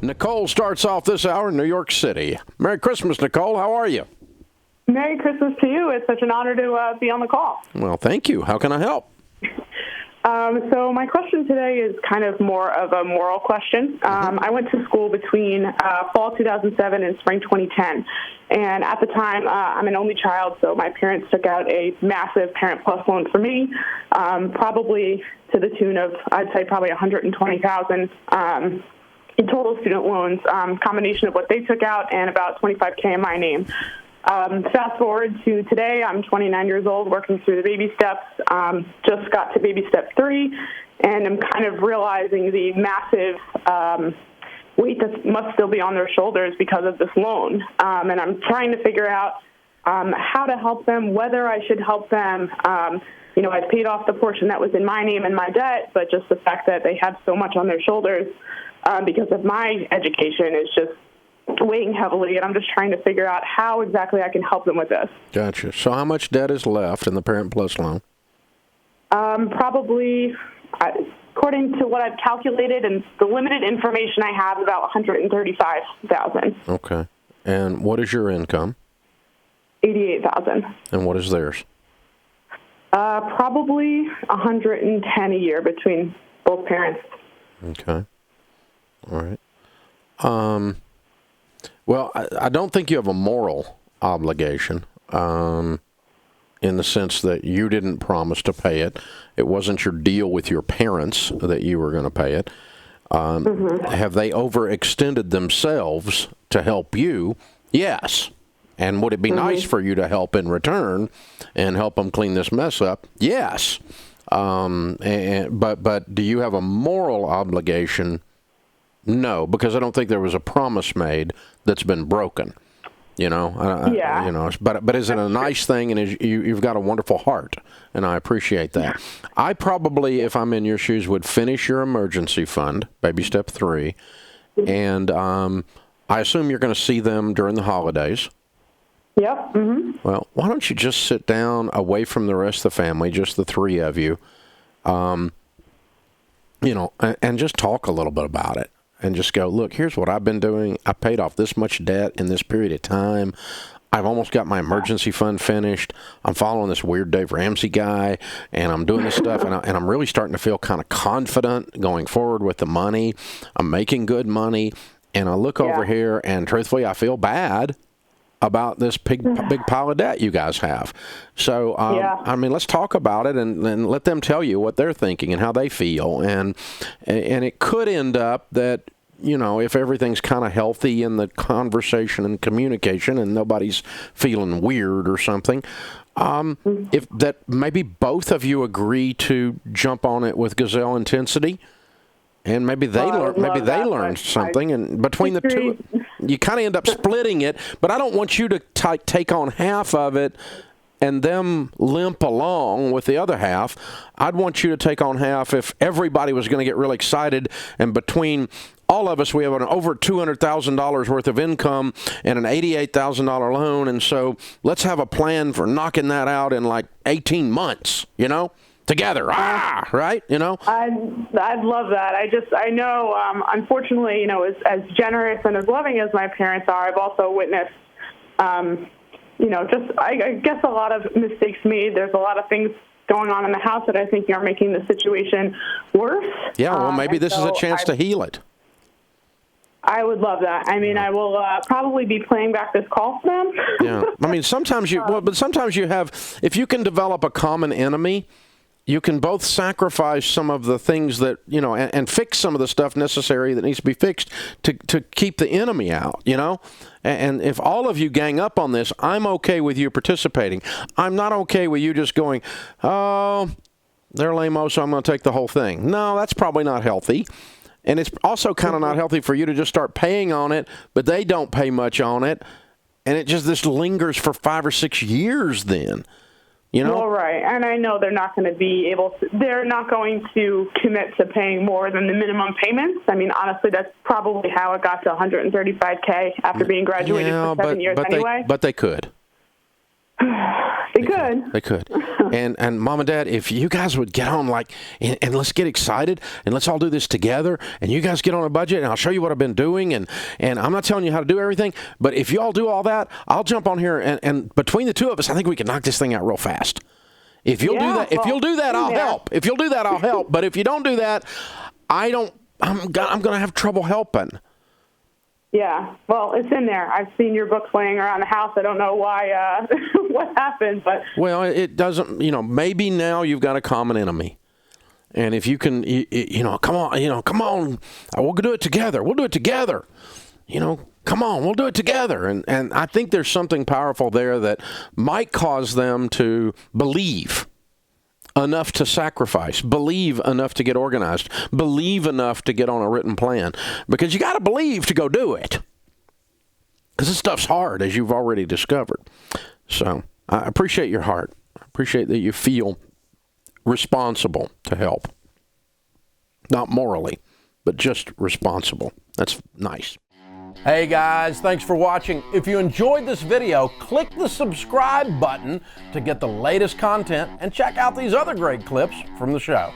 Nicole starts off this hour in New York City. Merry Christmas, Nicole. How are you? Merry Christmas to you. It's such an honor to be on the call. Well, thank you. How can I help? So my question today is kind of more of a moral question. I went to school between fall 2007 and spring 2010. And at the time, I'm an only child, so my parents took out a massive Parent Plus loan for me, probably to the tune of, I'd say, probably $120,000 in total student loans, combination of what they took out and about $25K in my name. Fast forward to today, I'm 29 years old, working through the baby steps, just got to baby step 3, and I'm kind of realizing the massive weight that must still be on their shoulders because of this loan. And I'm trying to figure out how to help them, whether I should help them. I've paid off the portion that was in my name and my debt, but just the fact that they have so much on their shoulders because of my education is just weighing heavily, and I'm just trying to figure out how exactly I can help them with this. Gotcha. So how much debt is left in the Parent Plus loan? Probably, according to what I've calculated and the limited information I have, about $135,000. Okay. And what is your income? $88,000. And what is theirs? Probably $110 a year between both parents. Okay. All right. Well, I don't think you have a moral obligation in the sense that you didn't promise to pay it. It wasn't your deal with your parents that you were going to pay it. Have they overextended themselves to help you? Yes. And would it be nice for you to help in return and help them clean this mess up? Yes. But do you have a moral obligation? No, because I don't think there was a promise made that's been broken. Yeah. But is it a nice thing? And you've got a wonderful heart, and I appreciate that. I probably, if I'm in your shoes, would finish your emergency fund, baby step 3, and I assume you're going to see them during the holidays. Yep. Well, why don't you just sit down away from the rest of the family, just the 3 of you, and just talk a little bit about it. And just go, look, here's what I've been doing. I paid off this much debt in this period of time. I've almost got my emergency fund finished. I'm following this weird Dave Ramsey guy, and I'm doing this stuff, and I'm really starting to feel kind of confident going forward with the money. I'm making good money, and I look over here, and truthfully, I feel bad about this big pile of debt you guys have. So, let's talk about it and let them tell you what they're thinking and how they feel. And it could end up that, if everything's kind of healthy in the conversation and communication and nobody's feeling weird or something, if that maybe both of you agree to jump on it with gazelle intensity. And maybe they learn something, and between the two, you kind of end up splitting it. But I don't want you to take on half of it and them limp along with the other half. I'd want you to take on half if everybody was going to get really excited. And between all of us, we have an over $200,000 worth of income and an $88,000 loan, and so let's have a plan for knocking that out in like 18 months. Together, right? I'd love that. I know, unfortunately, as generous and as loving as my parents are, I've also witnessed, I guess a lot of mistakes made. There's a lot of things going on in the house that I think are making the situation worse. Yeah, well, maybe this is a chance to heal it. I would love that. I will probably be playing back this call for them. Yeah. Sometimes you have, if you can develop a common enemy, you can both sacrifice some of the things that, and fix some of the stuff necessary that needs to be fixed to keep the enemy out, And if all of you gang up on this, I'm okay with you participating. I'm not okay with you just going, oh, they're lame-o, so I'm going to take the whole thing. No, that's probably not healthy. And it's also kind of not healthy for you to just start paying on it, but they don't pay much on it. And this lingers for 5 or 6 years then. Well, right. And I know they're not going to commit to paying more than the minimum payments. Honestly, that's probably how it got to $135K after being graduated for 7 years anyway. But they could. They could. They could. And Mom and Dad, if you guys would get on and let's get excited and let's all do this together, and you guys get on a budget and I'll show you what I've been doing, and I'm not telling you how to do everything, but if you all do all that, I'll jump on here and between the two of us, I think we can knock this thing out real fast. If you'll do that, I'll help. If you'll do that, I'll help. But if you don't do that, I'm going to have trouble helping. Yeah, well, it's in there. I've seen your books laying around the house. I don't know why, what happened, but... Well, it doesn't, maybe now you've got a common enemy. And if you can, come on, we'll do it together. We'll do it together. Come on, we'll do it together. And I think there's something powerful there that might cause them to believe enough to sacrifice, believe enough to get organized, believe enough to get on a written plan. Because you got to believe to go do it. Because this stuff's hard, as you've already discovered. So I appreciate your heart. I appreciate that you feel responsible to help. Not morally, but just responsible. That's nice. Hey guys, thanks for watching. If you enjoyed this video, click the subscribe button to get the latest content and check out these other great clips from the show.